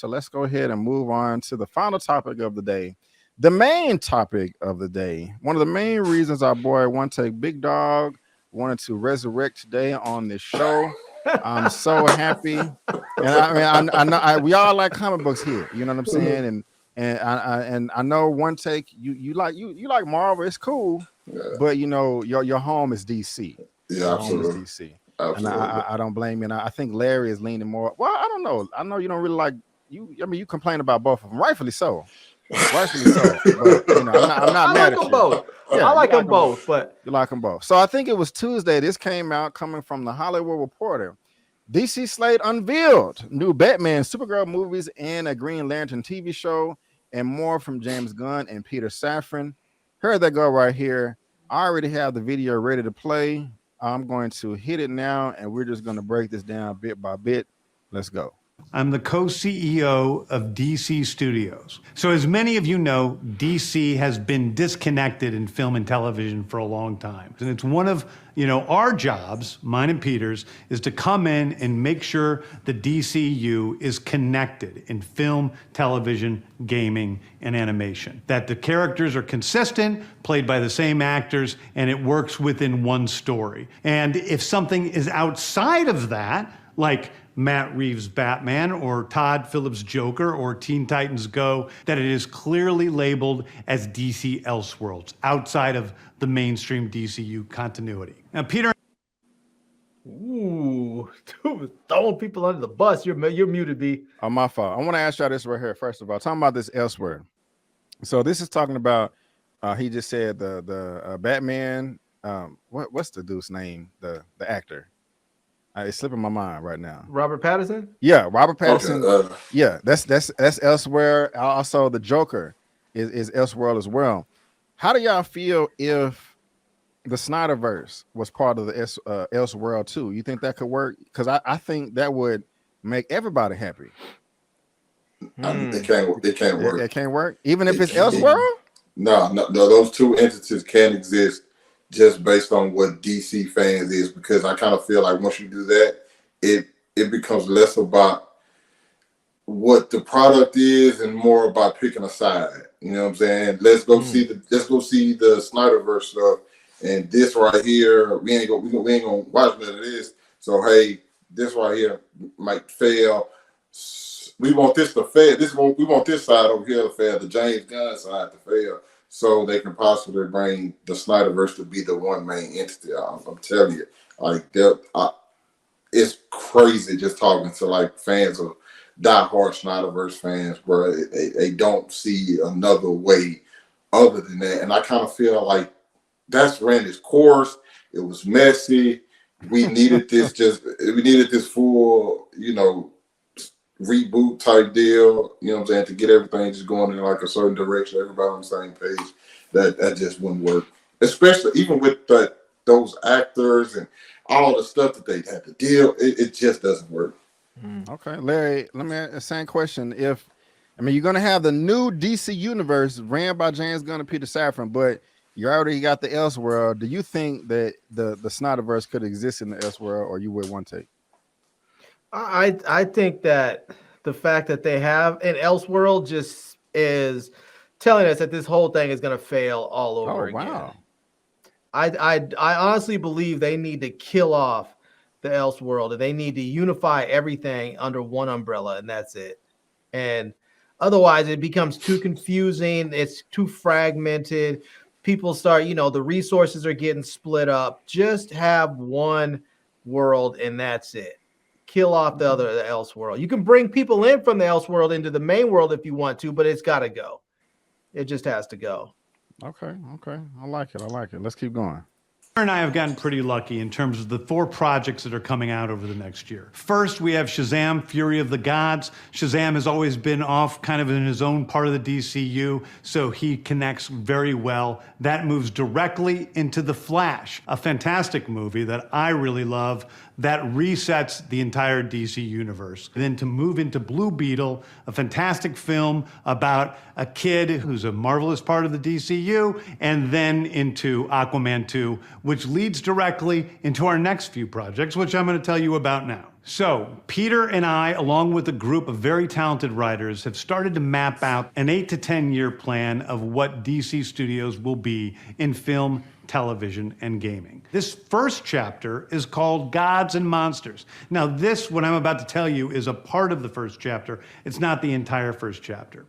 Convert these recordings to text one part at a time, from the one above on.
So let's go ahead and move on to the final topic of the day. The main topic of the day. One of the main reasons our boy OneTakeBigDog wanted to resurrect today on this show. I'm so happy. And I mean, I know we all like comic books here. You know what I'm saying? And I know One Take, you like Marvel. It's cool. Yeah. But you know, your home is DC. Yeah, absolutely. Home is DC. Absolutely. And I don't blame you. And I think Larry is leaning more. Well, I don't know. I know you don't really like you. I mean, you complain about both of them, rightfully so. Rightfully so. But, you know, I'm not mad at you. Both. Yeah, I like them both, but you like them both. So I think it was Tuesday. This came out coming from the Hollywood Reporter. DC Slate unveiled new Batman, Supergirl movies, and a Green Lantern TV show, and more from James Gunn and Peter Safran. Here they go right here. I already have the video ready to play. I'm going to hit it now, and we're just going to break this down bit by bit. Let's go. I'm the co-CEO of DC Studios. So as many of you know, DC has been disconnected in film and television for a long time. And it's one of, our jobs, mine and Peter's, is to come in and make sure the DCU is connected in film, television, gaming, and animation. That the characters are consistent, played by the same actors, and it works within one story. And if something is outside of that, like Matt Reeves' Batman or Todd Phillips' Joker or Teen Titans Go, that it is clearly labeled as DC Elseworlds, outside of the mainstream DCU continuity. Now, Peter... Ooh, throwing people under the bus. You're muted, B. Oh, my fault. I want to ask y'all this right here, first of all. Talking about this elsewhere. So this is talking about, he just said the Batman, what's the dude's name, the actor? It's slipping my mind right now. Robert Pattinson? Yeah, Robert Pattinson. Okay, yeah, that's elsewhere. Also, the Joker is Elseworld as well. How do y'all feel if the Snyderverse was part of the Elseworld too? You think that could work? Because I think that would make everybody happy. It can't work. It can't work, even if it's Elseworld. No, those two entities can't exist. Just based on what DC fans is, because I kind of feel like once you do that, it becomes less about what the product is and more about picking a side. You know what I'm saying? Let's go see the Snyderverse stuff, and this right here, we ain't gonna watch none of this. So hey, this right here might fail. We want this to fail. We want this side over here to fail. The James Gunn side to fail. So they can possibly bring the Snyderverse to be the one main entity. I'm telling you, like it's crazy just talking to like fans of diehard Snyderverse fans, where they don't see another way other than that. And I kind of feel like that's ran its course. It was messy. We needed this. We needed this full, reboot type deal, you know what I'm saying, to get everything just going in like a certain direction, everybody on the same page. That just wouldn't work, especially even with those actors and all the stuff that they had to deal. It just doesn't work. Okay, Larry, let me ask the same question. You're going to have the new DC universe ran by James Gunn and Peter Safran, but you already got the Elseworld. Do you think that the Snyderverse could exist in the Elseworld, or you would One Take? I think that the fact that they have an Elseworld just is telling us that this whole thing is going to fail all over again. Wow. I honestly believe they need to kill off the Elseworld, and they need to unify everything under one umbrella, and that's it. And otherwise, it becomes too confusing. It's too fragmented. People start, the resources are getting split up. Just have one world, and that's it. Kill off the Elseworld. You can bring people in from the Elseworld into the main world if you want to, but it's got to go. It just has to go. Okay. I like it. Let's keep going. And I have gotten pretty lucky in terms of the 4 projects that are coming out over the next year. First, we have Shazam! Fury of the Gods. Shazam has always been off kind of in his own part of the DCU, so he connects very well. That moves directly into The Flash, a fantastic movie that I really love that resets the entire DC universe. Then to move into Blue Beetle, a fantastic film about a kid who's a marvelous part of the DCU, and then into Aquaman 2, which leads directly into our next few projects, which I'm going to tell you about now. So Peter and I, along with a group of very talented writers, have started to map out an 8 to 10 year plan of what DC Studios will be in film, television, and gaming. This first chapter is called Gods and Monsters. Now this, what I'm about to tell you, is a part of the first chapter. It's not the entire first chapter.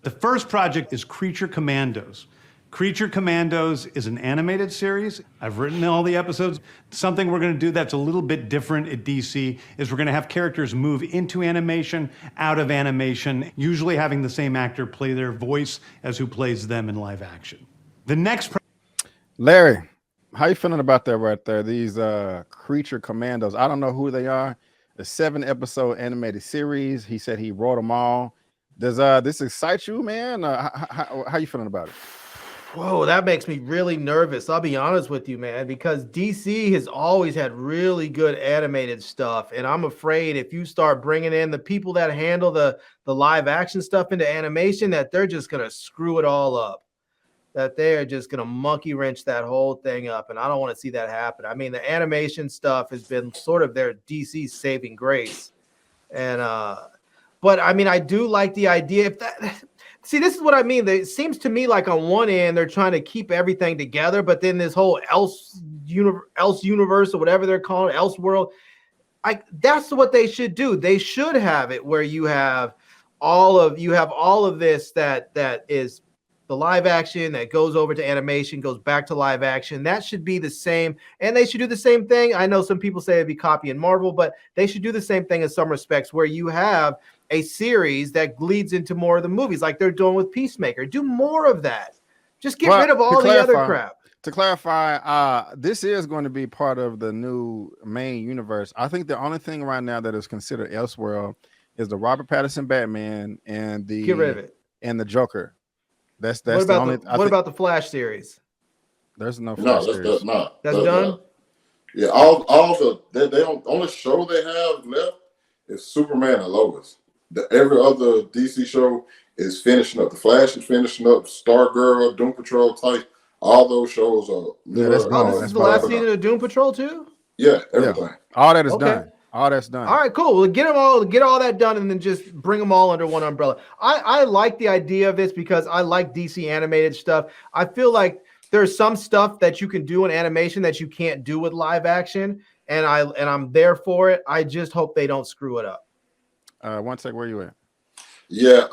The first project is Creature Commandos. Creature Commandos is an animated series. I've written all the episodes. Something we're going to do that's a little bit different at DC is we're going to have characters move into animation, out of animation, usually having the same actor play their voice as who plays them in live action. The next... Larry, how you feeling about that right there? These Creature Commandos. I don't know who they are. A 7-episode animated series. He said he wrote them all. Does this excite you, man? How you feeling about it? Whoa, that makes me really nervous. I'll be honest with you, man, because DC has always had really good animated stuff. And I'm afraid if you start bringing in the people that handle the live action stuff into animation, that they're just going to screw it all up, that they're just going to monkey wrench that whole thing up. And I don't want to see that happen. I mean, the animation stuff has been sort of their DC saving grace. And, but I mean, I do like the idea if that... See, this is what I mean. It seems to me like on one end, they're trying to keep everything together, but then this whole else universe or whatever they're calling it, Elseworld, that's what they should do. They should have it where you have all of this that is the live action that goes over to animation, goes back to live action. That should be the same, and they should do the same thing. I know some people say it'd be copying Marvel, but they should do the same thing in some respects where you have a series that leads into more of the movies like they're doing with Peacemaker. Do more of that. Just get rid of all the other crap. To clarify, this is going to be part of the new main universe. I think the only thing right now that is considered Elseworld is the Robert Pattinson Batman and the get rid of it. And the Joker. That's what the only. What about the Flash series? There's no Flash series. That's done. Yeah, all the only show they have left is Superman and Lois. Every other DC show is finishing up. The Flash is finishing up. Stargirl, Doom Patrol, Tait, all those shows are. This is the last season of Doom Patrol too. Yeah, everything. Yeah. All that is done. All that's done. All right, cool. We'll get all that done, and then just bring them all under one umbrella. I like the idea of this because I like DC animated stuff. I feel like there's some stuff that you can do in animation that you can't do with live action, and I'm there for it. I just hope they don't screw it up. One sec, where you at? Yeah.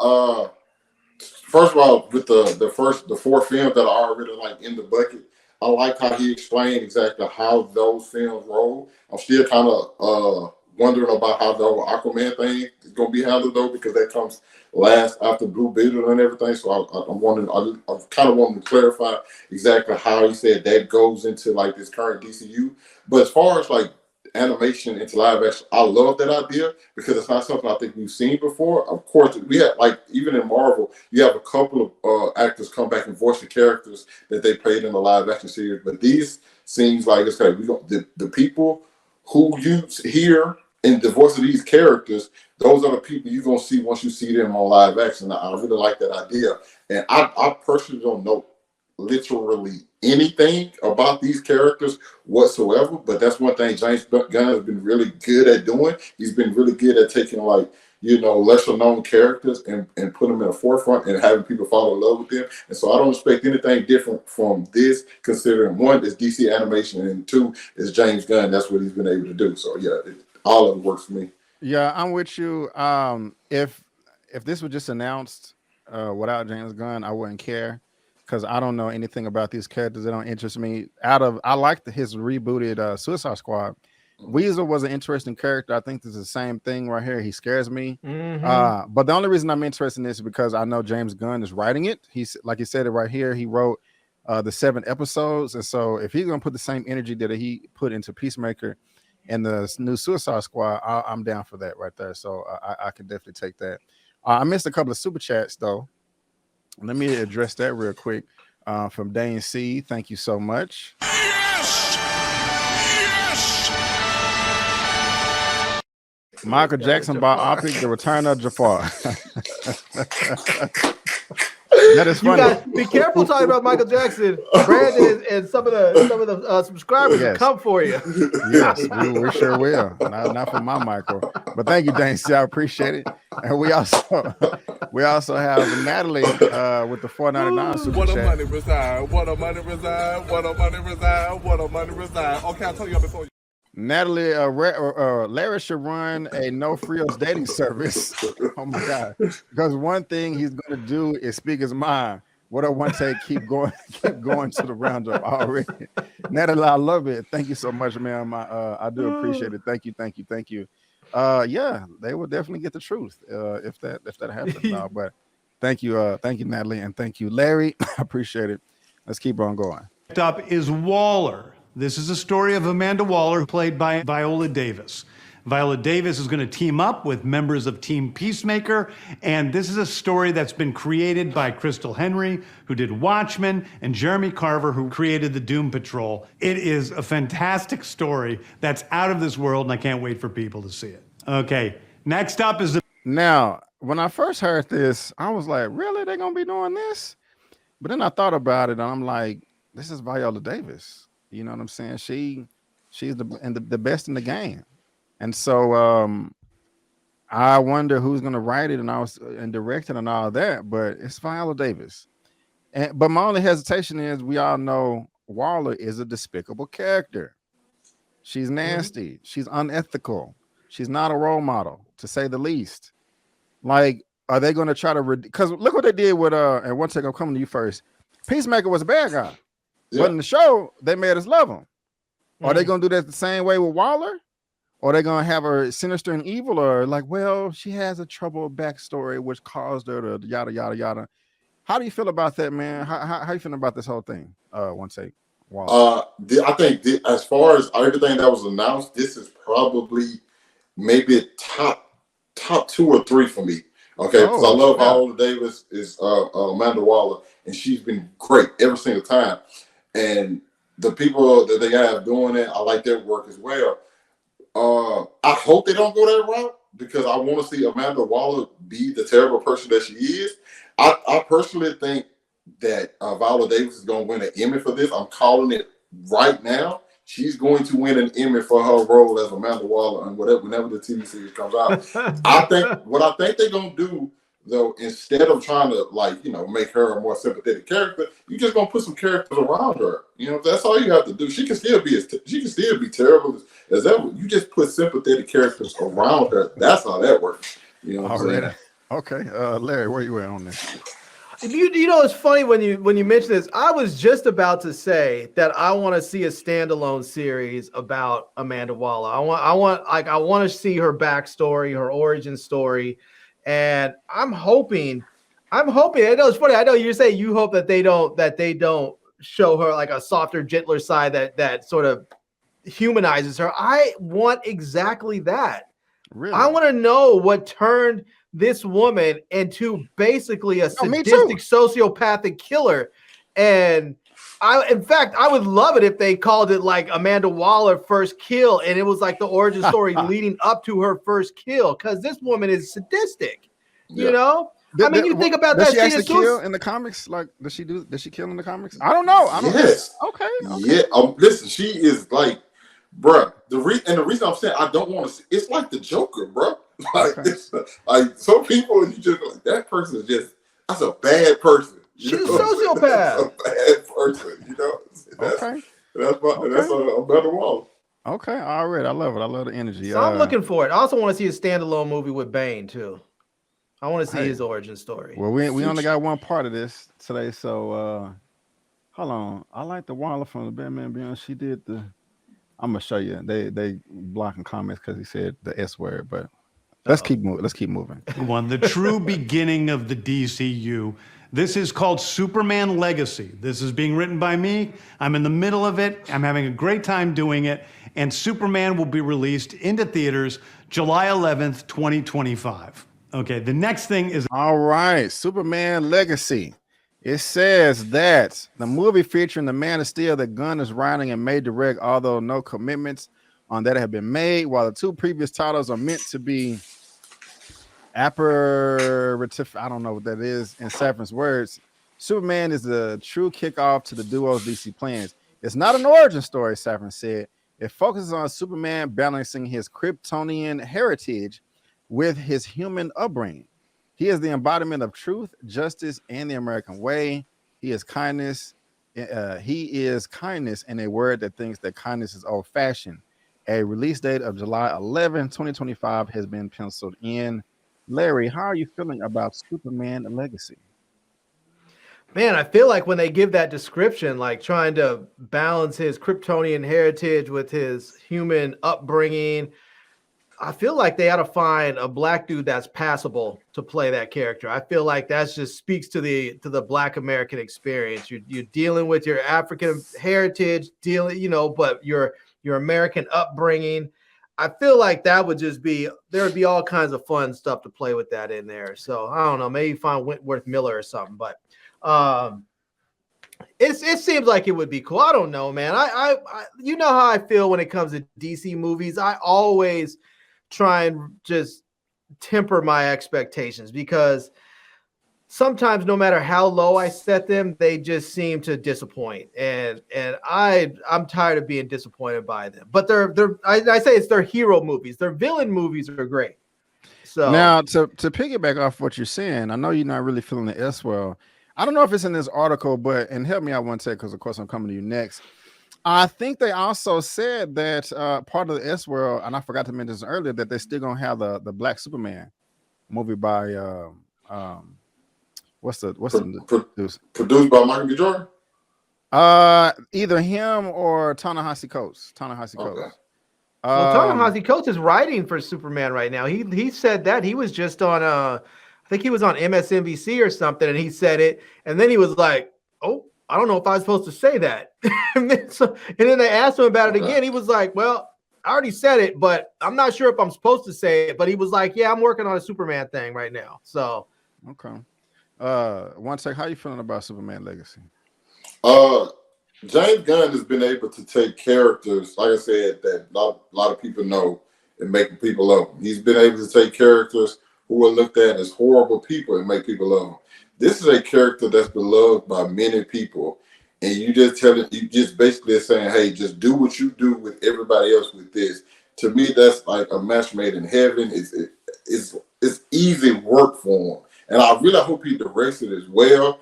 First of all, with the 4 films that are already like in the bucket, I like how he explained exactly how those films roll. I'm still kind of wondering about how the Aquaman thing is going to be handled though, because that comes last after Blue Beetle and everything. So I'm wondering. I kind of wanted to clarify exactly how he said that goes into like this current DCU. But as far as like animation into live action, I love that idea because it's not something I think we've seen before. Of course, we have, like, even in Marvel, you have a couple of actors come back and voice the characters that they played in the live action series. But these seems like it's kind of, the people who you hear in the voice of these characters, those are the people you're gonna see once you see them on live action. I really like that idea, and I personally don't know literally anything about these characters whatsoever, but that's one thing James Gunn has been really good at doing. He's been really good at taking, like, lesser known characters and put them in the forefront and having people fall in love with them. And so I don't expect anything different from this, considering one is DC animation and two is James Gunn. That's what he's been able to do. So yeah, all of it works for me. Yeah, I'm with you. If this was just announced without James Gunn, I wouldn't care, because I don't know anything about these characters. They don't interest me. I like his rebooted Suicide Squad. Weasel was an interesting character. I think this is the same thing right here. He scares me. Mm-hmm. But the only reason I'm interested in this is because I know James Gunn is writing it. He's, like he said it right here, he wrote the 7 episodes. And so if he's going to put the same energy that he put into Peacemaker and the new Suicide Squad, I'm down for that right there. So I can definitely take that. I missed a couple of super chats though. Let me address that real quick. From Dane C. Thank you so much. Yes! Yes! Michael Jackson biopic, The Return of Jafar. That is You funny. got be careful talking about Michael Jackson. Brandon and some of the subscribers will come for you. Yes, we sure will. Not for my Michael, but thank you, Dancy. I appreciate it. And we also have Natalie with the $4.99 super What chat. a money reside. What a money reside. What a money reside. What a money reside. Okay, I told you before. Natalie, Larry should run a no frills dating service. Oh my God! Because one thing he's going to do is speak his mind. What I want to keep going to the roundup already. Natalie, I love it. Thank you so much, ma'am. I do appreciate it. Thank you. Yeah, they will definitely get the truth if that happens. No, but thank you, Natalie, and thank you, Larry. I appreciate it. Let's keep on going. Next up is Waller. This is a story of Amanda Waller, played by Viola Davis. Viola Davis is going to team up with members of Team Peacemaker, and this is a story that's been created by Crystal Henry, who did Watchmen, and Jeremy Carver, who created the Doom Patrol. It is a fantastic story that's out of this world, and I can't wait for people to see it. Okay, next up is Now, when I first heard this, I was like, really? They're going to be doing this? But then I thought about it, and I'm like, this is Viola Davis. You know what I'm saying? She's the best in the game. And so I wonder who's going to write it and direct it and all that, but it's Viola Davis. But my only hesitation is we all know Waller is a despicable character. She's nasty. Mm-hmm. She's unethical. She's not a role model, to say the least. Like, are they going to try to because look what they did with and one second, I'm coming to you first. Peacemaker was a bad guy. Yeah. But in the show, they made us love him. Are they going to do that the same way with Waller? Or are they going to have her sinister and evil? Or like, well, she has a troubled backstory, which caused her to yada, yada, yada. How do you feel about that, man? How you feeling about this whole thing? One take, Waller. I think as far as everything that was announced, this is probably maybe top 2 or 3 for me. Okay, because I love Viola Davis is Amanda Waller, and she's been great every single time. And the people that they have doing it, I like their work as well. I hope they don't go that route because I want to see Amanda Waller be the terrible person that she is. I personally think that Viola Davis is going to win an Emmy for this. I'm calling it right now. She's going to win an Emmy for her role as Amanda Waller and whenever the TV series comes out. I think they're going to do, though, instead of trying to make her a more sympathetic character, you're just gonna put some characters around her. You know, that's all you have to do. She can still be terrible as ever. You just put sympathetic characters around her. That's how that works. You know what I'm saying? Okay, Larry, where you at on this? You know, it's funny when you mention this. I was just about to say that I want to see a standalone series about Amanda Waller. I want to see her backstory, her origin story. And I'm hoping. I know it's funny. I know you're saying you hope that they don't show her like a softer, gentler side that sort of humanizes her. I want exactly that. Really? I want to know what turned this woman into basically a sadistic, sociopathic killer. And in fact, I would love it if they called it like Amanda Waller First Kill, and it was like the origin story leading up to her first kill, because this woman is sadistic. Yeah. You know, you think about that. Does she actually kill in the comics? Like, does she kill in the comics? I don't know. Yes. Okay. Yeah. Listen, she is like, bruh. The reason I'm saying I don't want to see, it's like the Joker, bruh. Like some people, you just like that person is that's a bad person. She's a sociopath. A bad person, you know. That's a better wall. Okay, all right. I love it. I love the energy. So I'm looking for it. I also want to see a standalone movie with Bane too. I want to see his origin story. Well, we only got one part of this today, so hold on. I like the Waller from the Batman Beyond. She did I'm gonna show you. They blocking comments because he said the S word, but let's keep moving. Let's keep moving. The true beginning of the DCU. This is called Superman Legacy. This is being written by me. I'm in the middle of it. I'm having a great time doing it. And Superman will be released into theaters July 11th, 2025. Okay, the next thing is... All right, Superman Legacy. It says that the movie featuring the Man of Steel that Gunn is writing and may direct, although no commitments on that have been made, while the 2 previous titles are meant to be aperitif, I don't know what that is in Safran's words. Superman is the true kickoff to the duo's DC plans. It's not an origin story, Safran said. It focuses on Superman balancing his Kryptonian heritage with his human upbringing. He is the embodiment of truth, justice, and the American way. He is kindness. He is kindness in a world that thinks that kindness is old-fashioned. A release date of July 11, 2025 has been penciled in. Larry, how are you feeling about Superman Legacy? Man, I feel like when they give that description, like trying to balance his Kryptonian heritage with his human upbringing, I feel like they ought to find a black dude that's passable to play that character. I feel like that just speaks to the Black American experience. You're dealing with your African heritage, but your American upbringing. I feel like that would just be, there would be all kinds of fun stuff to play with that in there. So I don't know, maybe find Wentworth Miller or something, but it seems like it would be cool. I don't know, man. I you know how I feel when it comes to DC movies. I always try and just temper my expectations because sometimes no matter how low I set them, they just seem to disappoint. And I'm tired of being disappointed by them. But I say it's their hero movies. Their villain movies are great. So now to piggyback off what you're saying, I know you're not really feeling the Elseworld. I don't know if it's in this article, and help me out one sec because of course I'm coming to you next. I think they also said that part of the Elseworld, and I forgot to mention this earlier, that they're still gonna have the Black Superman movie by produced by Michael B. Jordan? Either him or Ta-Nehisi Coates. Well, Ta-Nehisi Coates is writing for Superman right now. He said that he was just on I think he was on MSNBC or something, and he said it, and then he was like, "Oh, I don't know if I was supposed to say that." and then they asked him about it again. He was like, "Well, I already said it, but I'm not sure if I'm supposed to say it." But he was like, "Yeah, I'm working on a Superman thing right now." So okay. One sec, how you feeling about Superman Legacy? James Gunn has been able to take characters, like I said, that a lot of people know and make people love them. He's been able to take characters who are looked at as horrible people and make people love them. This is a character that's beloved by many people, and you just basically saying, "Hey, just do what you do with everybody else with this." To me, that's like a match made in heaven. It's easy work for him, and I really hope he directs it as well.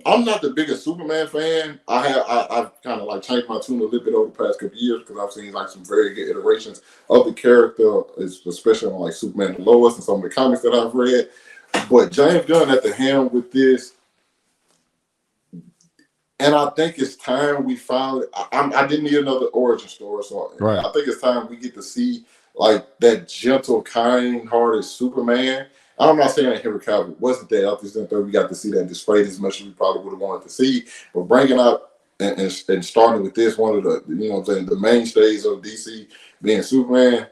I'm not the biggest Superman fan. I've kind of like changed my tune a little bit over the past couple of years because I've seen like some very good iterations of the character, especially on like Superman and Lois and some of the comics that I've read. But James Gunn at the helm with this, and I think it's time we finally. I didn't need another origin story, so right. I think it's time we get to see like that gentle, kind-hearted Superman. I'm not saying that Henry Cavill wasn't there. I just think we got to see that displayed as much as we probably would have wanted to see. But bringing up and starting with this, one of the the mainstays of DC being Superman,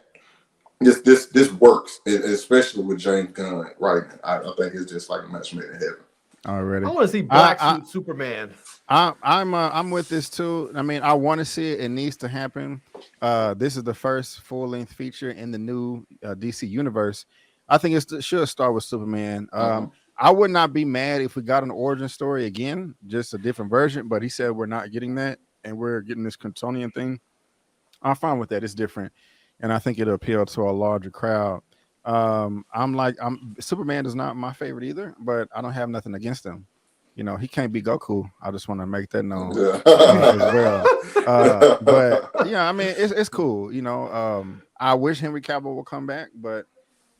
this works, especially with James Gunn writing. I think it's just like a match made in heaven. Already, I want to see black suit Superman. I'm with this too. I mean, I want to see it. It needs to happen. This is the first full-length feature in the new DC universe. I think it should start with Superman. I would not be mad if we got an origin story again, just a different version. But he said we're not getting that, and we're getting this Kryptonian thing. I'm fine with that. It's different, and I think it'll appeal to a larger crowd. Superman is not my favorite either, but I don't have nothing against him. He can't be Goku. I just want to make that known as well. But yeah, I mean, it's cool. I wish Henry Cavill will come back, but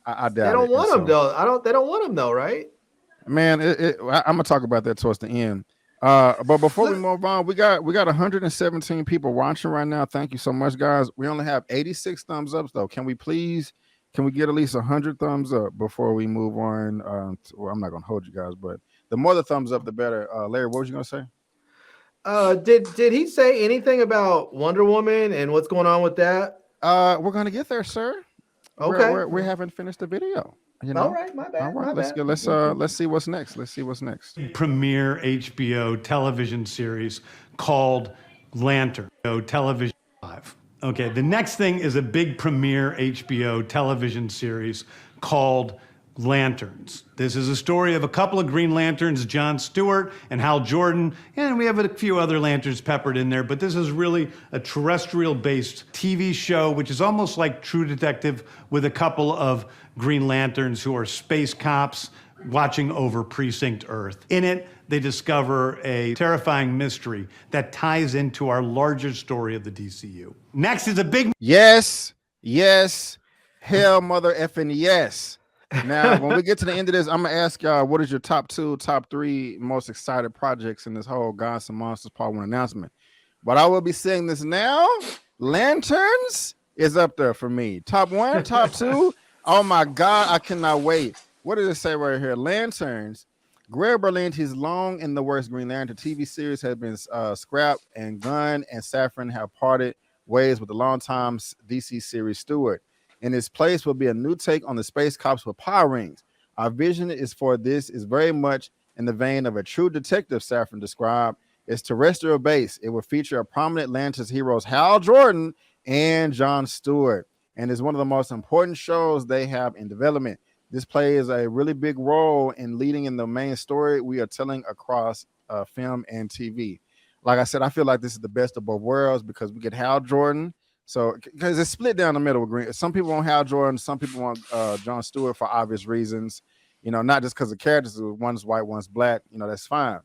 I doubt they don't want him though. They don't want him though, right? Man, I'm gonna talk about that towards the end. But before we move on, we got 117 people watching right now. Thank you so much, guys. We only have 86 thumbs up though. Can we get at least 100 thumbs up before we move on? Well, I'm not gonna hold you guys, but the more the thumbs up, the better. Larry, what was you gonna say? Did he say anything about Wonder Woman and what's going on with that? We're gonna get there, sir. Okay, we haven't finished the video. All right, my bad. All right, let's see what's next. Premiere HBO television series called Lantern. Television Live. Okay, the next thing is a big premiere HBO television series called Lanterns. This is a story of a couple of Green Lanterns, John Stewart and Hal Jordan, and we have a few other lanterns peppered in there, but this is really a terrestrial-based TV show, which is almost like True Detective with a couple of Green Lanterns who are space cops watching over Precinct Earth. In it, they discover a terrifying mystery that ties into our larger story of the DCU. Next is a big... Yes, hell mother effing yes. Now, when we get to the end of this, I'm gonna ask y'all, what is your top 2, top 3 most excited projects in this whole Gods and Monsters Part 1 announcement? But I will be saying this now. Lanterns is up there for me. Top 1, top 2. Oh my God, I cannot wait. What does it say right here? Lanterns. Greg Berlanti's Long and the Worst Green Lantern TV series has been scrapped, and Gunn and Safran have parted ways with the longtime DC series steward. In its place will be a new take on the space cops with power rings. Our vision is for this is very much in the vein of a True Detective, Safran described. It's terrestrial based. It will feature a prominent Lanterns heroes Hal Jordan and John Stewart, and is one of the most important shows they have in development. This plays a really big role in leading in the main story we are telling across film and TV. Like I said, I feel like this is the best of both worlds because we get Hal Jordan. So, because it's split down the middle with Green. Some people want Hal Jordan, some people want John Stewart for obvious reasons. You know, not just because the characters, one's white, one's black. You know, that's fine.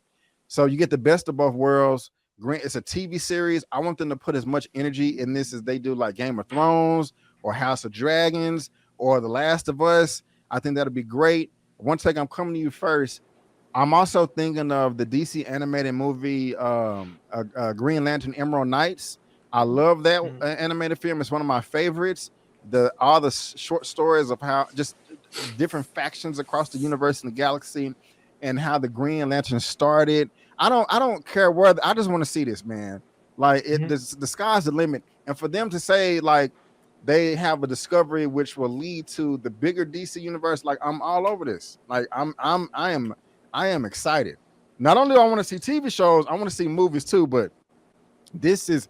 So you get the best of both worlds. Green. It's a TV series. I want them to put as much energy in this as they do, like Game of Thrones or House of Dragons or The Last of Us. I think that'll be great. One take, I'm coming to you first. I'm also thinking of the DC animated movie Green Lantern Emerald Knights. I love that animated film. It's one of my favorites. All the short stories of how just different factions across the universe and the galaxy, and how the Green Lantern started. I don't care where. I just want to see this, man. Like the sky's the limit, and for them to say like they have a discovery which will lead to the bigger DC universe, like I'm all over this. Like I am excited. Not only do I want to see TV shows, I want to see movies too. But this is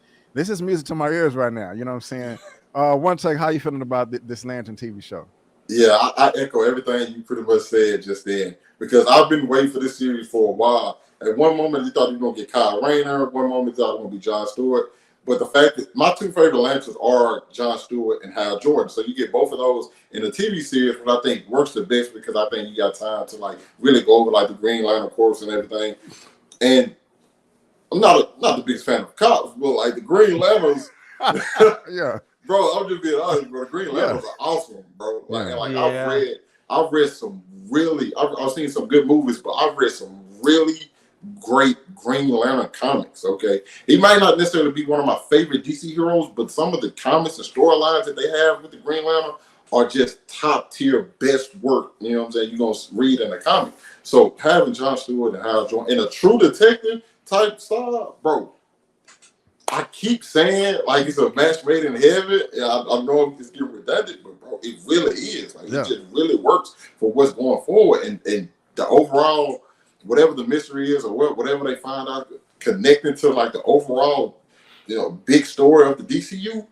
music to my ears right now. You know what I'm saying? One take, how you feeling about this Lantern TV show? Yeah, I echo everything you pretty much said just then, because I've been waiting for this series for a while. At one moment, you thought you were going to get Kyle Rayner. At one moment, you thought it was going to be John Stewart. But the fact that my 2 favorite Lanterns are John Stewart and Hal Jordan. So you get both of those in the TV series, which I think works the best because I think you got time to like really go over like the Green Lantern Corps and everything. And I'm not the biggest fan of cops, but like the Green Lanterns, yeah, bro. I'm just being honest, bro. The Green Lanterns are awesome, bro. I've read some really. I've seen some good movies, but I've read some really great Green Lantern comics. Okay, he might not necessarily be one of my favorite DC heroes, but some of the comics and storylines that they have with the Green Lantern are just top tier, best work. You know what I'm saying? You're gonna read in the comic. So having John Stewart and Hal Jordan in a True Detective type style, bro. I keep saying like it's a match made in heaven. I know it's getting redundant, but bro, it really is. Like it just really works for what's going forward, and the overall, whatever the mystery is or whatever they find out, connecting to like the overall, big story of the DCU,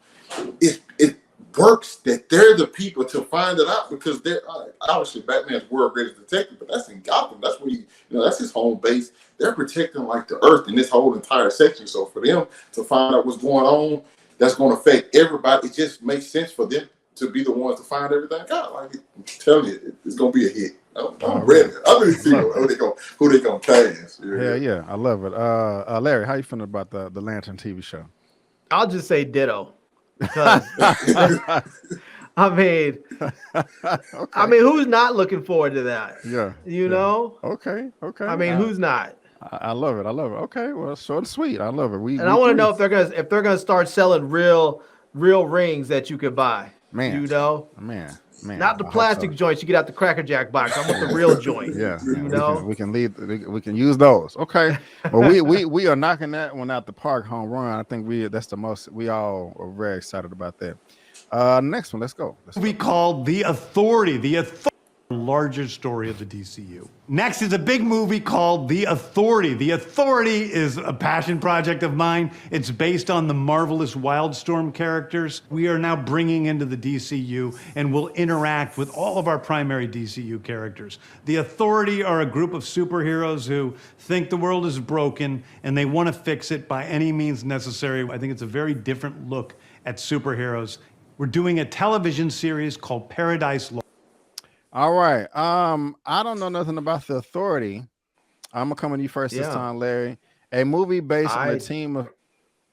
it works that they're the people to find it out, because they're obviously Batman's world greatest detective, but that's in Gotham. That's where that's his home base. They're protecting like the Earth in this whole entire section. So for them to find out what's going on, that's going to affect everybody. It just makes sense for them to be the ones to find everything out. Like I'm telling you, it's going to be a hit. I'm ready. I'm ready to see who they gonna cast. Yeah, I love it. Larry, how you feeling about the Lantern TV show? I'll just say ditto. Because I mean, who's not looking forward to that? Yeah, you know. Okay. I mean, who's not? I love it. Okay, well, short and sweet. I love it. I want to know if they're gonna start selling real rings that you could buy. Man, man. Not the plastic joints you get out the Cracker Jack box. I want the real joint. Yeah. We can use those. Okay. Well, we are knocking that one out the park, home run. I think that's the most. We all are very excited about that. Next one, let's go. We called The Authority. larger story of the DCU. Next is a big movie called The Authority. The Authority is a passion project of mine. It's based on the marvelous Wildstorm characters we are now bringing into the DCU and will interact with all of our primary DCU characters. The Authority are a group of superheroes who think the world is broken and they want to fix it by any means necessary. I think it's a very different look at superheroes. We're doing a television series called Paradise Lost. All right. I don't know nothing about The Authority. I'm gonna come to you first this time, Larry. A movie based on a team of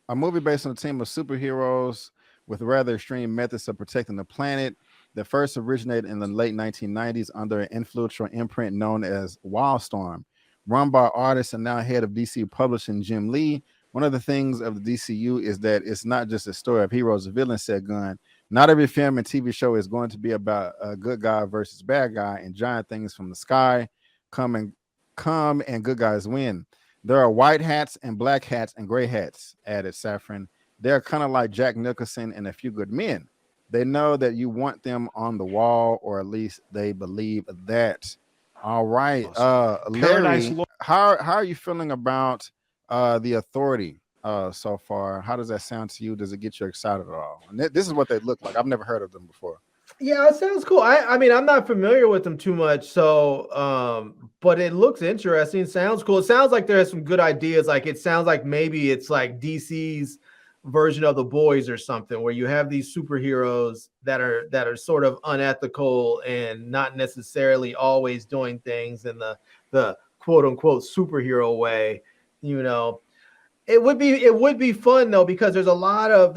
superheroes with rather extreme methods of protecting the planet that first originated in the late 1990s under an influential imprint known as Wildstorm, run by artist and now head of DC Publishing Jim Lee. One of the things of the DCU is that it's not just a story of heroes and villains, said Gunn. Not every film and TV show is going to be about a good guy versus bad guy and giant things from the sky come and good guys win. There are white hats and black hats and gray hats, added Safran. They're kind of like Jack Nicholson and A Few Good Men. They know that you want them on the wall, or at least they believe that. All right. Larry, how are you feeling about The Authority so far? How does that sound to you? Does it get you excited at all? And this is what they look like. I've never heard of them before. Yeah, it sounds cool. I mean, I'm not familiar with them too much, so but it looks interesting. It sounds cool. It sounds like there's some good ideas. Like it sounds like maybe it's like DC's version of The Boys or something, where you have these superheroes that are sort of unethical and not necessarily always doing things in the quote unquote superhero way. You know, it would be fun though, because there's a lot of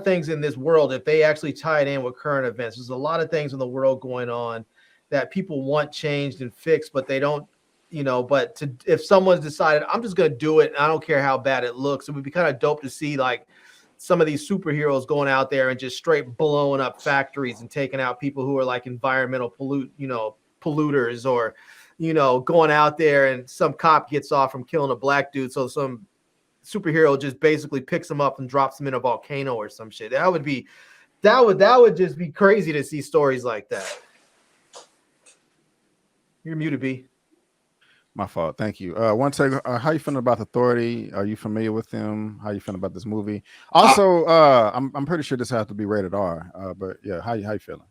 things in this world. If they actually tie it in with current events, there's a lot of things in the world going on that people want changed and fixed, but they don't, if someone's decided, I'm just going to do it, and I don't care how bad it looks, it would be kind of dope to see like some of these superheroes going out there and just straight blowing up factories and taking out people who are like environmental polluters, or, going out there and some cop gets off from killing a black dude, so some superhero just basically picks him up and drops him in a volcano or some shit. That would just be crazy to see stories like that. You're muted, B. My fault. Thank you. One take. How you feeling about The Authority? Are you familiar with them? How you feeling about this movie? Also, I'm pretty sure this has to be rated R. But yeah, how you feeling?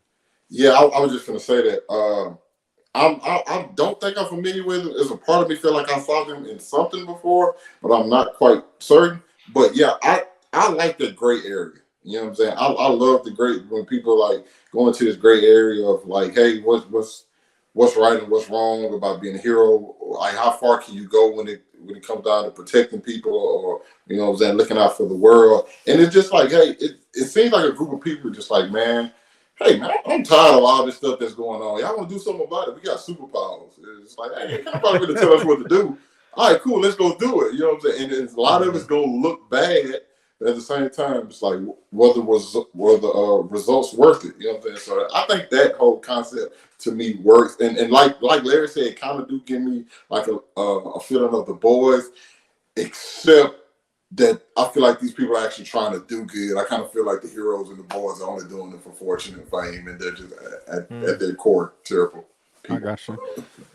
Yeah, I was just gonna say that. I don't think I'm familiar with it. There's a part of me feel like I saw them in something before, but I'm not quite certain. But yeah, I like the gray area. You know what I'm saying? I love the gray, when people like go into this gray area of like, hey, what's right and what's wrong about being a hero? Like, how far can you go when it comes down to protecting people, or what I'm saying, looking out for the world? And it's just like, hey, it seems like a group of people just like, man, hey man, I'm tired of all this stuff that's going on. Y'all want to do something about it? We got superpowers. It's like, hey, you're probably going to tell us what to do. All right, cool, let's go do it. You know what I'm saying? And a lot of it's going to look bad, but at the same time, it's like, were the results worth it? You know what I'm saying? So I think that whole concept to me works. And like Larry said, it kind of do give me like a feeling of The Boys, except that I feel like these people are actually trying to do good. I kind of feel like the heroes and The Boys are only doing it for fortune and fame, and they're just at their core terrible people. I got you.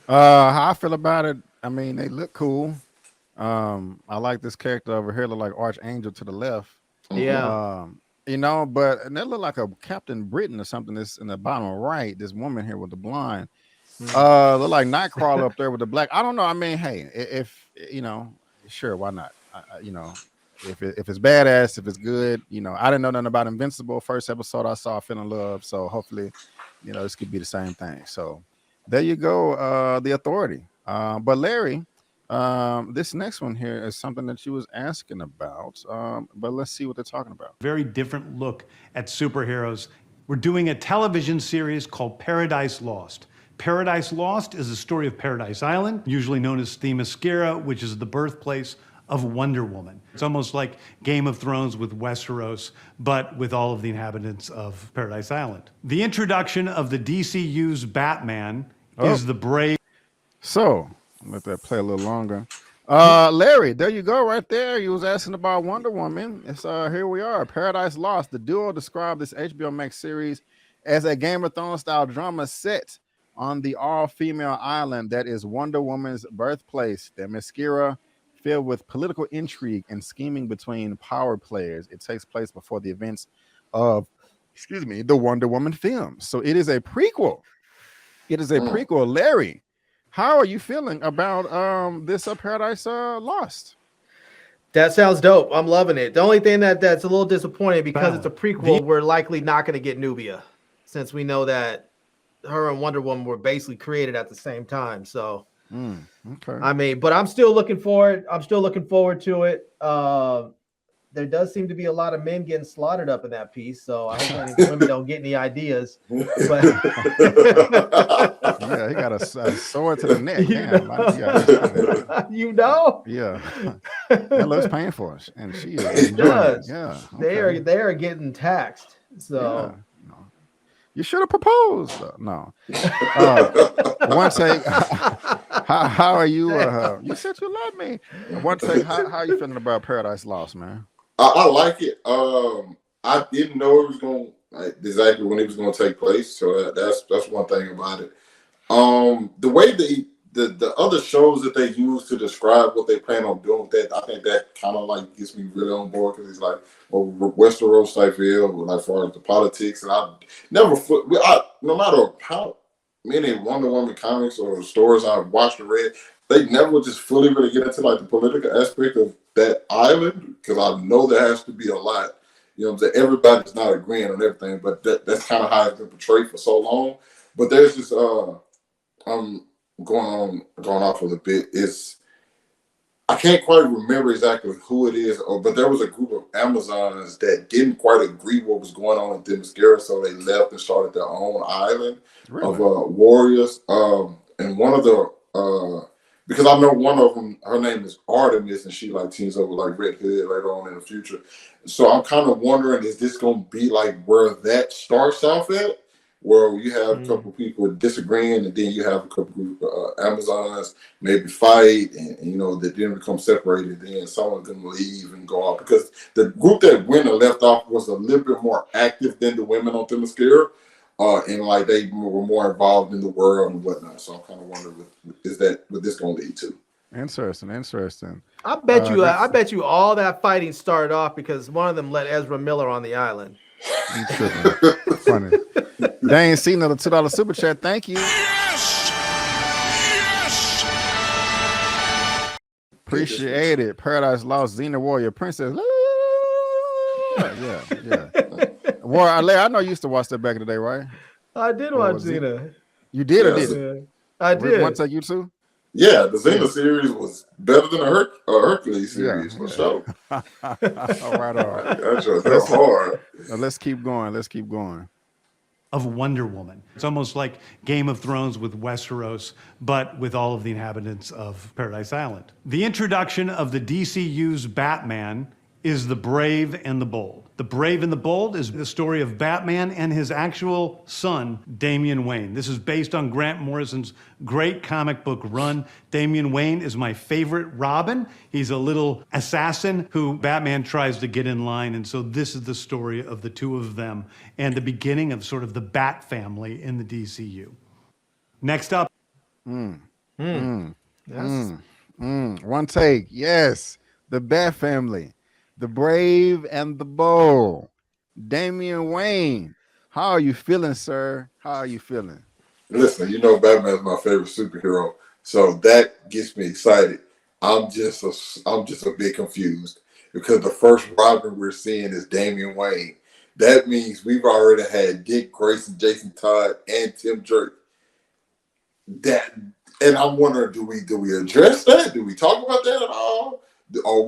How I feel about it, I mean, they look cool. I like this character over here, look like Archangel to the left. Yeah. But they look like a Captain Britain or something. This in the bottom right, this woman here with the blonde. Look like Nightcrawler up there with the black. I don't know. I mean, hey, if sure, why not? If it's badass, if it's good, I didn't know nothing about Invincible. First episode I saw, I fell in love. So hopefully, this could be the same thing. So there you go, The Authority. But Larry, this next one here is something that you was asking about. But let's see what they're talking about. Very different look at superheroes. We're doing a television series called Paradise Lost. Paradise Lost is a story of Paradise Island, usually known as Themyscira, which is the birthplace of Wonder Woman. It's almost like Game of Thrones with Westeros, but with all of the inhabitants of Paradise Island. The introduction of the DCU's Batman is the brave. So, let that play a little longer. Larry, there you go right there. You was asking about Wonder Woman. It's here we are, Paradise Lost. The duo described this HBO Max series as a Game of Thrones style drama set on the all-female island that is Wonder Woman's birthplace. The Mascara, filled with political intrigue and scheming between power players. It takes place before the events of, the Wonder Woman film. So it is a prequel. It is a prequel. Larry, how are you feeling about this Paradise Lost? That sounds dope. I'm loving it. The only thing that's a little disappointing because it's a prequel, we're likely not going to get Nubia, since we know that her and Wonder Woman were basically created at the same time. So, okay. I mean, but I'm still looking forward. I'm still looking forward to it. There does seem to be a lot of men getting slaughtered up in that piece, so I hope any women don't get any ideas. But yeah, he got a sword to the neck. You know? Yeah, that looks painful, and she is. It does. Yeah, okay. They are getting taxed. So. Yeah. You should have proposed. No. One take. How are you? You said you love me. One take. How are you feeling about Paradise Lost, man? I like it. I didn't know it was going exactly when it was going to take place. So that's one thing about it. The way the other shows that they use to describe what they plan on doing with that, I think that kind of like gets me really on board because it's like, well, Westeros type feel, like as far as the politics, and I never, no matter how many Wonder Woman comics or stories I've watched or read, they never just fully really get into like the political aspect of that island because I know there has to be a lot. You know what I'm saying? Everybody's not agreeing on everything, but that's kind of how it's been portrayed for so long. But there's this going off of a bit. I can't quite remember exactly who it is, but there was a group of Amazons that didn't quite agree what was going on with Themyscira, so they left and started their own island of warriors. And one of the because I know one of them, her name is Artemis, and she like teams up with like Red Hood later on in the future. So I'm kind of wondering, is this going to be like where that starts off at? Where you have a couple people disagreeing, and then you have a couple of Amazons maybe fight, and you know they then become separated. Then some of them leave and go off because the group that went and left off was a little bit more active than the women on Themyscira, and like they were more involved in the world and whatnot. So I'm kind of wondering, is that what this going to lead to? Interesting. I bet you all that fighting started off because one of them let Ezra Miller on the island. Funny. They ain't seen another $2 super chat. Thank you. Yes! Appreciate it. Paradise Lost, Xena Warrior, Princess. Yeah. Well, I know you used to watch that back in the day, right? I did watch Xena. You did or didn't? I did. Want to take you too? Yeah, the Xena series was better than a Hercules series for sure. All right. That's hard. Let's keep going. Of Wonder Woman. It's almost like Game of Thrones with Westeros, but with all of the inhabitants of Paradise Island. The introduction of the DCU's Batman is The Brave and the Bold. The Brave and the Bold is the story of Batman and his actual son, Damian Wayne. This is based on Grant Morrison's great comic book run. Damian Wayne is my favorite Robin. He's a little assassin who Batman tries to get in line, and so this is the story of the two of them and the beginning of sort of the Bat family in the DCU. Next up. One take. Yes. The Bat family. The Brave and the Bold. Damian Wayne. How are you feeling, sir? How are you feeling? Listen, you know Batman's my favorite superhero, so that gets me excited. I'm just a bit confused because the first Robin we're seeing is Damian Wayne. That means we've already had Dick Grayson, Jason Todd, and Tim Drake. And I'm wondering, do we address that? Do we talk about that at all? Are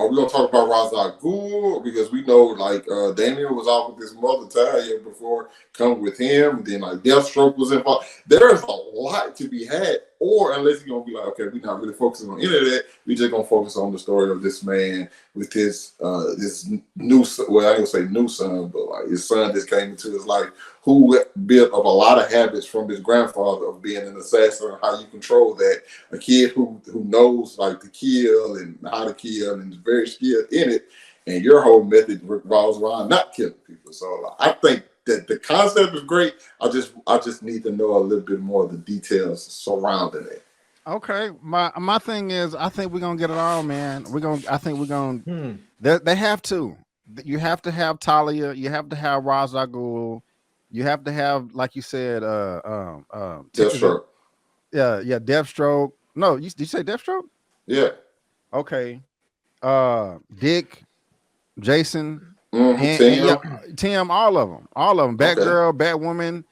we gonna talk about Ra's al Ghul? Because we know like Damian was off with his mother Talia before coming with him, and then like Deathstroke was involved. There is a lot to be had, or unless you're gonna be like, okay, we're not really focusing on any of that, we're just gonna focus on the story of this man with his this new, well, I ain't gonna say new son, but like his son just came into his life, who built up a lot of habits from his grandfather of being an assassin and how you control that. A kid who knows like to kill and how to kill and is very skilled in it, and your whole method revolves around not killing people. So I think the concept is great. I just need to know a little bit more of the details surrounding it. Okay, my thing is, I think we're gonna get it all, man. I think we're gonna. They have to. You have to have Talia. You have to have Ra's al Ghul. You have to have, like you said, Deathstroke. Yeah, Deathstroke. No, did you say Deathstroke? Yeah. Okay. Dick, Jason, Tim, all of them. Batgirl, Batwoman.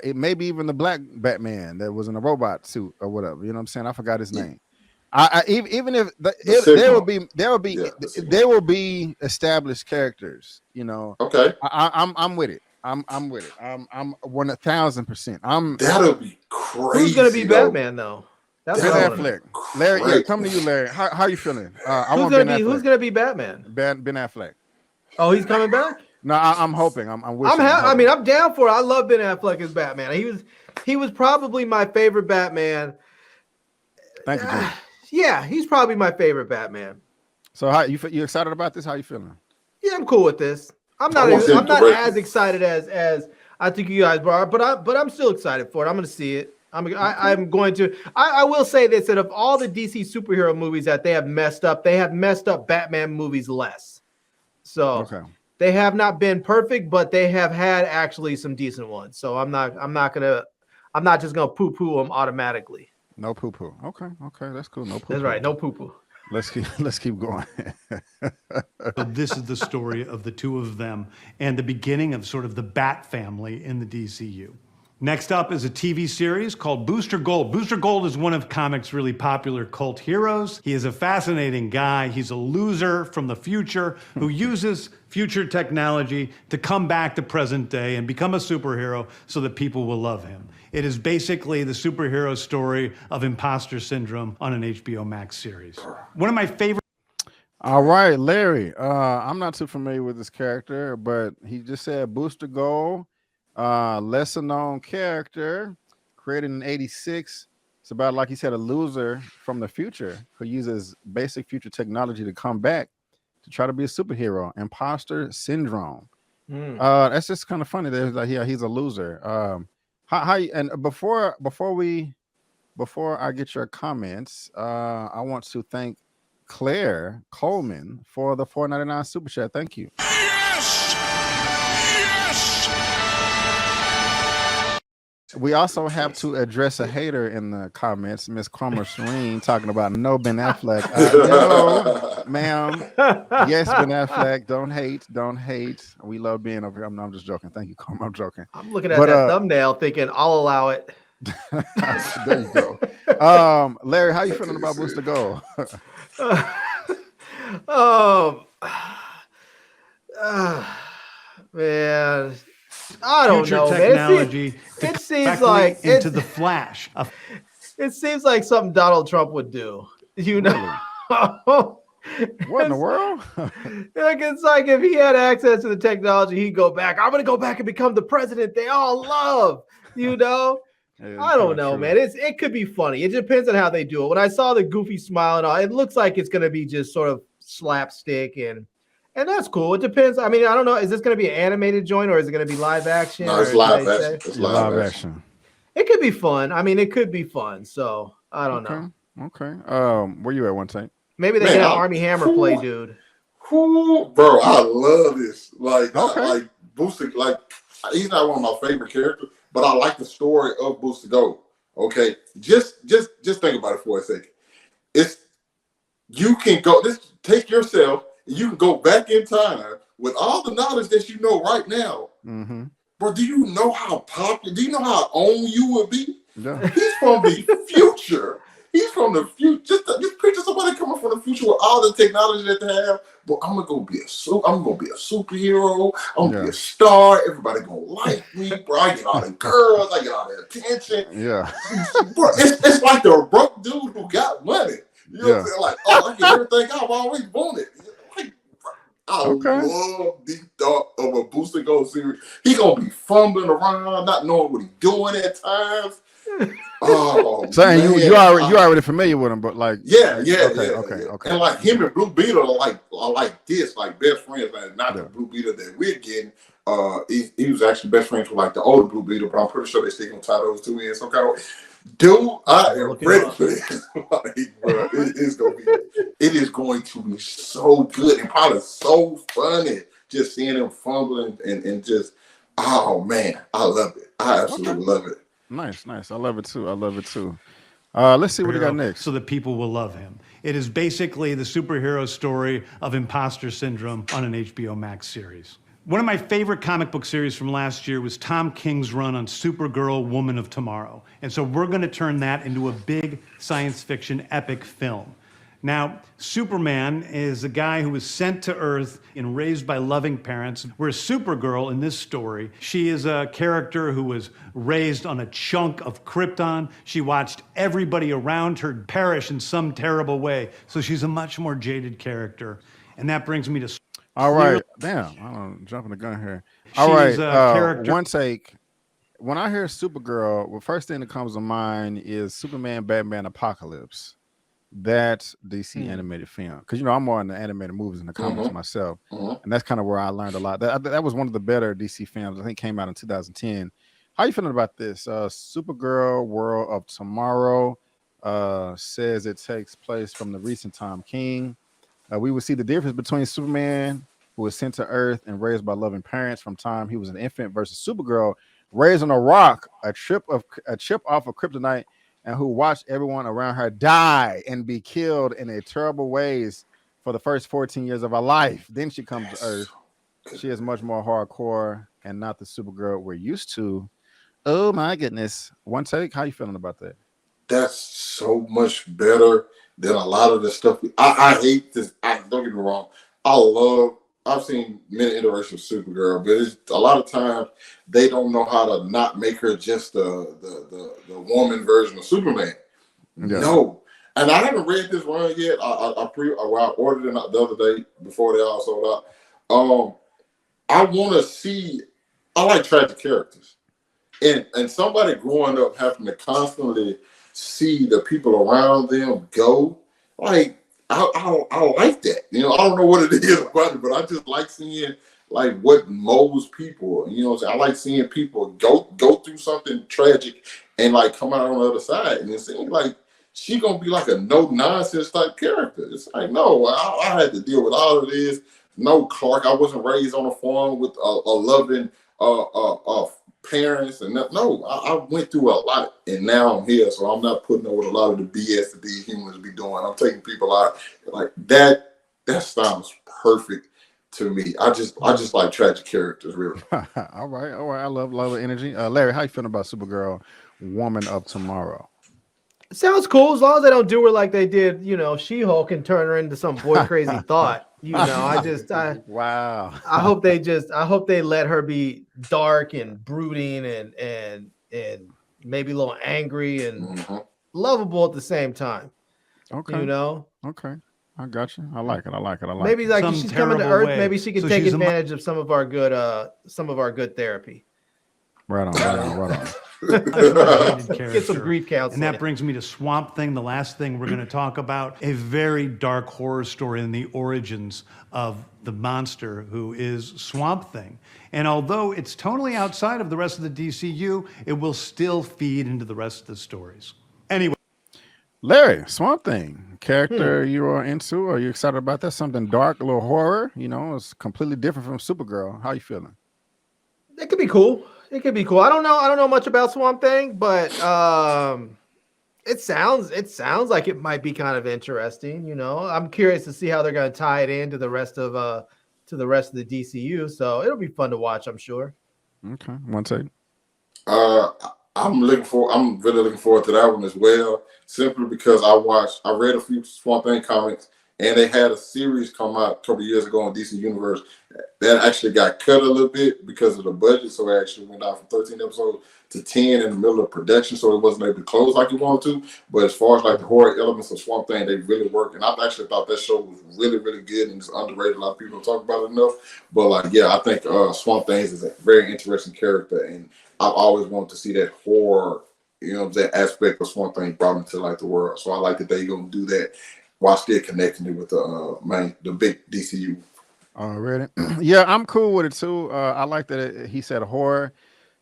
It maybe even the black Batman that was in a robot suit or whatever. You know what I'm saying? I forgot his name. Even if there will be established characters. You know. Okay. I'm with it. I'm with it. I'm 1,000%. That'll be crazy. Who's gonna be Batman though? That's Ben Affleck. Larry, yeah, come to you, Larry. How you feeling? Who's gonna be Batman? Ben Affleck. Oh, he's coming back? No, I'm hoping. I'm wishing. I'm down for it. I love Ben Affleck as Batman. He was probably my favorite Batman. Thank you, Jim. Yeah, he's probably my favorite Batman. So how you excited about this? How you feeling? Yeah, I'm cool with this. I'm not as excited as I think you guys are, but I'm still excited for it. I'm going to see it. I will say this, that of all the DC superhero movies that they have messed up Batman movies less. So they have not been perfect, but they have had actually some decent ones. So I'm not just gonna poo-poo them automatically. No poo-poo. Okay, that's cool. No poo-poo. That's right, no poo-poo. Let's keep going. This is the story of the two of them and the beginning of sort of the Bat family in the DCU. Next up is a TV series called Booster Gold. Booster Gold is one of comics' really popular cult heroes. He is a fascinating guy. He's a loser from the future who uses future technology to come back to present day and become a superhero so that people will love him. It is basically the superhero story of imposter syndrome on an HBO Max series. One of my favorite. All right, Larry. I'm not too familiar with this character, but he just said Booster Gold. Lesser known character, created in '86. It's about, like he said, a loser from the future who uses basic future technology to come back to try to be a superhero. Imposter syndrome. That's just kind of funny. There's like, yeah, he's a loser. And before I get your comments, I want to thank Claire Coleman for the $4.99 super chat. Thank you. We also have to address a hater in the comments, Miss Cromer Serene, talking about no Ben Affleck. No, ma'am. Yes, Ben Affleck. Don't hate. We love being over here. I'm just joking. Thank you, Cromer. I'm joking. I'm looking at that thumbnail thinking I'll allow it. There you go. Larry, how you feeling about Booster Gold? Man. I don't know, technology man. It seems like into the Flash. It seems like something Donald Trump would do. You know, what in the world? It's like if he had access to the technology, he'd go back. I'm gonna go back and become the president they all love. You know, I don't know, man. It could be funny. It depends on how they do it. When I saw the goofy smile and all, it looks like it's gonna be just sort of slapstick and that's cool. It depends. I mean, I don't know. Is this going to be an animated joint or is it going to be live action? No, it's live action. It's live action. It could be fun. I mean, it could be fun. So I don't know. Okay. Where you at, one time? Maybe they get an Army Hammer play, dude. Bro, I love this. Like Booster. Like he's not one of my favorite characters, but I like the story of Booster Gold. Okay, just think about it for a second. You can go. Take yourself. You can go back in time with all the knowledge that you know right now. Mm-hmm. But do you know how popular? Do you know how on you would be? Yeah. He's from the future. He's from the future. Just picture somebody coming from the future with all the technology that they have. But I'm gonna be a superhero. I'm gonna be a star. Everybody gonna like me, bro. I get all the girls. I get all the attention. Yeah. Bro, it's like the broke dude who got money. You know what I'm saying? Like, I get everything I've always wanted. I love the thought of a Booster Gold series. He gonna be fumbling around, not knowing what he's doing at times. Oh, saying you already familiar with him, but like okay. And like him and Blue Beetle are like this, like best friends, like not the Blue Beetle that we're getting, He was actually best friends with like the older Blue Beetle, but I'm pretty sure they still gonna tie those two in some kind of way. Dude, I am ready for this. Like, bro, it is going to be so good and probably so funny just seeing him fumbling and just, oh man, I love it. I absolutely love it. Nice. I love it too. Let's see what we got next. So that people will love him. It is basically the superhero story of imposter syndrome on an HBO Max series. One of my favorite comic book series from last year was Tom King's run on Supergirl, Woman of Tomorrow. And so we're going to turn that into a big science fiction epic film. Now, Superman is a guy who was sent to Earth and raised by loving parents, whereas Supergirl in this story, she is a character who was raised on a chunk of Krypton. She watched everybody around her perish in some terrible way. So she's a much more jaded character. And that brings me to... All right. Damn, I'm jumping the gun here. All right. One take. When I hear Supergirl, the first thing that comes to mind is Superman, Batman, Apocalypse. That's DC animated film. Because, you know, I'm more in the animated movies and the comics myself. And that's kind of where I learned a lot. That was one of the better DC films. I think came out in 2010. How you feeling about this? Supergirl, World of Tomorrow says it takes place from the recent Tom King. We would see the difference between Superman, who was sent to Earth and raised by loving parents from time he was an infant, versus Supergirl, raised on a rock, a chip off of kryptonite, and who watched everyone around her die and be killed in a terrible ways for the first 14 years of her life. Then she comes to Earth. She is much more hardcore and not the Supergirl we're used to. Oh my goodness. One take. How you feeling about that? That's so much better than a lot of the stuff. I hate this. Don't get me wrong. I've seen many iterations of Supergirl, but it's a lot of times they don't know how to not make her just the woman version of Superman. Yeah. No. And I haven't read this run yet. I ordered it the other day before they all sold out. I want to see. I like tragic characters, and somebody growing up having to constantly see the people around them go. Like I like that. You know, I don't know what it is about it, but I just like seeing like what molds people. You know what I'm saying? I like seeing people go through something tragic and like come out on the other side. And it seems like she gonna be like a no nonsense type character. It's like, no, I had to deal with all of this. No, Clark, I wasn't raised on a farm with a loving parents and no, I went through a lot and now I'm here, so I'm not putting up with a lot of the BS that these humans be doing. I'm taking people out like that. That sounds perfect to me. I just like tragic characters, really. All right. I love the energy. Larry, how you feeling about Supergirl, Woman of Tomorrow? Sounds cool as long as they don't do her like they did, you know, She-Hulk and turn her into some boy crazy thought. You know, wow. I hope they let her be dark and brooding and maybe a little angry and lovable at the same time. Okay. You know? Okay. I got you. I like it. Maybe like if she's coming to Earth, maybe she can take advantage of some of our good therapy. Right on. Get some grief counseling. And that brings me to Swamp Thing, the last thing we're going to talk about. A very dark horror story in the origins of the monster who is Swamp Thing. And although it's totally outside of the rest of the DCU, it will still feed into the rest of the stories. Anyway. Larry, Swamp Thing, character you are into? Are you excited about that? Something dark, a little horror? You know, it's completely different from Supergirl. How you feeling? It could be cool. I don't know much about Swamp Thing, but it sounds like it might be kind of interesting. You know, I'm curious to see how they're going to tie it into the rest of the DCU. So it'll be fun to watch, I'm sure. Okay, one take. I'm really looking forward to that one as well. Simply because I read a few Swamp Thing comics, and they had a series come out a couple years ago on DC Universe that actually got cut a little bit because of the budget. So it actually went down from 13 episodes to 10 in the middle of production. So it wasn't able to close like it wanted to. But as far as like the horror elements of Swamp Thing, they really worked. And I actually thought that show was really, really good and it's underrated. A lot of people don't talk about it enough. But like, yeah, I think Swamp Thing is a very interesting character. And I've always wanted to see that horror, you know, that aspect of Swamp Thing brought into like the world. So I like that they're going to do that while still connecting it with the big DCU. Already. Yeah, I'm cool with it too. I like that he said horror.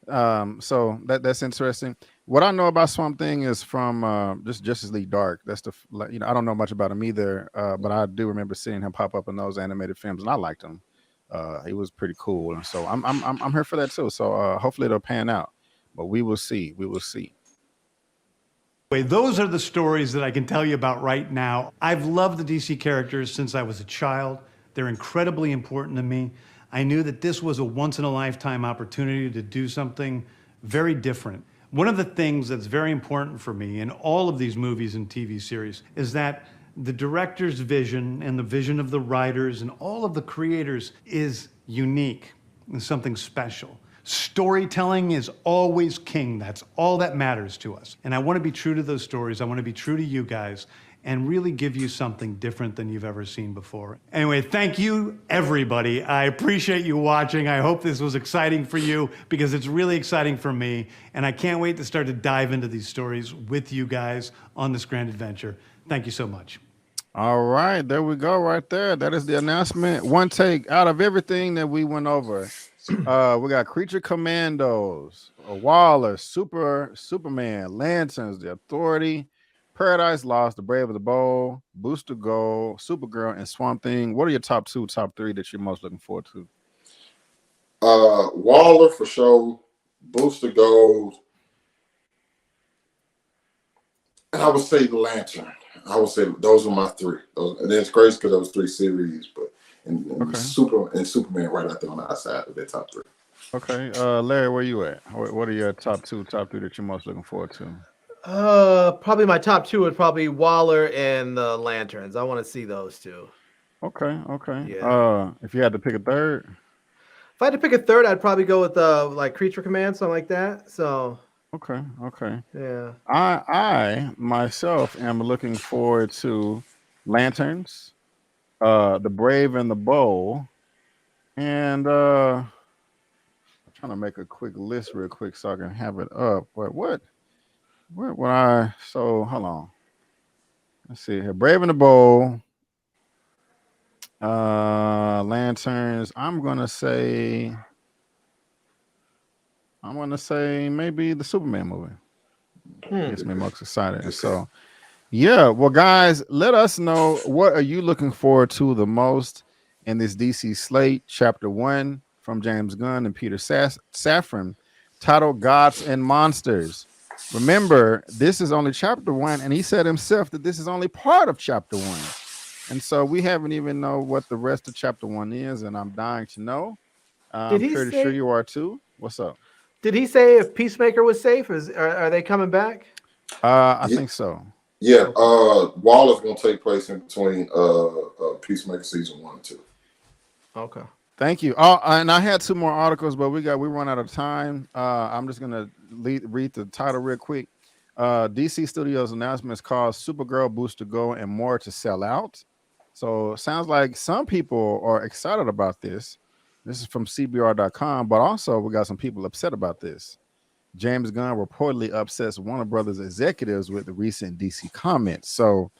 So that's interesting. What I know about Swamp Thing is from just Justice League Dark. That's I don't know much about him either, but I do remember seeing him pop up in those animated films, and I liked him. He was pretty cool, and so I'm here for that too. So hopefully it'll pan out, but we will see. We will see. Those are the stories that I can tell you about right now. I've loved the DC characters since I was a child. They're incredibly important to me. I knew that this was a once-in-a-lifetime opportunity to do something very different. One of the things that's very important for me in all of these movies and TV series is that the director's vision and the vision of the writers and all of the creators is unique and something special. Storytelling is always king. That's all that matters to us. And I want to be true to those stories. I want to be true to you guys and really give you something different than you've ever seen before. Anyway, thank you, everybody. I appreciate you watching. I hope this was exciting for you because it's really exciting for me. And I can't wait to start to dive into these stories with you guys on this grand adventure. Thank you so much. All right, there we go right there. That is the announcement. One take out of everything that we went over. We got Creature Commandos, Waller, Superman, Lanterns, The Authority, Paradise Lost, The Brave of the Bold, Booster Gold, Supergirl, and Swamp Thing. What are your top 2, top 3 that you're most looking forward to? Waller for sure, Booster Gold, and I would say the Lantern. I would say those are my 3. And then it's crazy because there was 3 series, but and Superman right out there on the outside of their top 3. Okay, Larry, where you at? What are your top 2, top 3 that you're most looking forward to? Probably my top 2 would probably Waller and the Lanterns. I want to see those 2. Okay. Yeah. If you had to pick a third, if I had to pick a third, I'd probably go with like Creature Command, something like that. So. Okay. Yeah. I myself am looking forward to Lanterns, The Brave and the Bold, and I'm trying to make a quick list real quick so I can have it up. But hold on. Let's see here. Brave and the Bold, Lanterns. I'm gonna say maybe the Superman movie. Gets me most excited. And so, yeah. Well, guys, let us know, what are you looking forward to the most in this DC Slate Chapter 1 from James Gunn and Peter Safran, titled Gods and Monsters. Remember, this is only Chapter 1, and he said himself that this is only part of Chapter 1. And so we haven't even know what the rest of Chapter 1 is, and I'm dying to know. I'm pretty sure you are too. What's up? Did he say if Peacemaker was safe? Are they coming back? I think so. Yeah, Waller's gonna take place in between Peacemaker season 1 and 2. Okay. Thank you. And I had 2 more articles, but we run out of time. I'm just gonna read the title real quick. DC Studios announcements cause Supergirl, Booster Gold, and more to sell out. So it sounds like some people are excited about this. This is from CBR.com, but also we got some people upset about this. James Gunn reportedly upsets Warner Brothers executives with the recent DC comments. So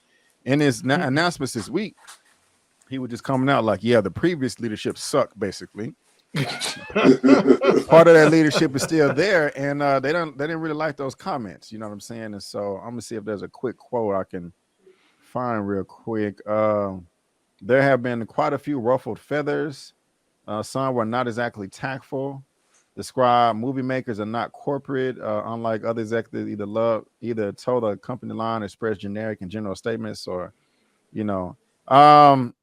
in his announcements this week, he was just coming out like, yeah, the previous leadership sucked, basically. Part of that leadership is still there, and they didn't really like those comments. You know what I'm saying? And so I'm gonna see if there's a quick quote I can find real quick. There have been quite a few ruffled feathers. Some were not exactly tactful. Describe movie makers are not corporate, unlike other executives either toe the company line, express generic and general statements, or, you know.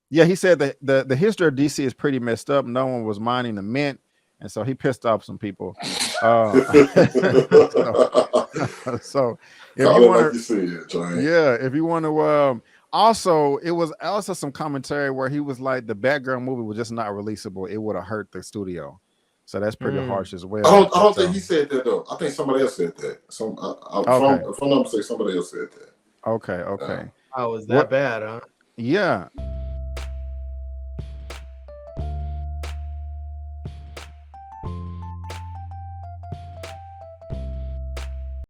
Yeah, he said that the history of DC is pretty messed up. No one was minding the mint, and so he pissed off some people. So if you want to, if you want to, also, it was also some commentary where he was like, the Batgirl movie was just not releasable. It would have hurt the studio. So that's pretty harsh as well. I don't think he said that, though. I think somebody else said that. If I'm not mistaken, somebody else said that. Okay. Oh, was that bad, huh? Yeah.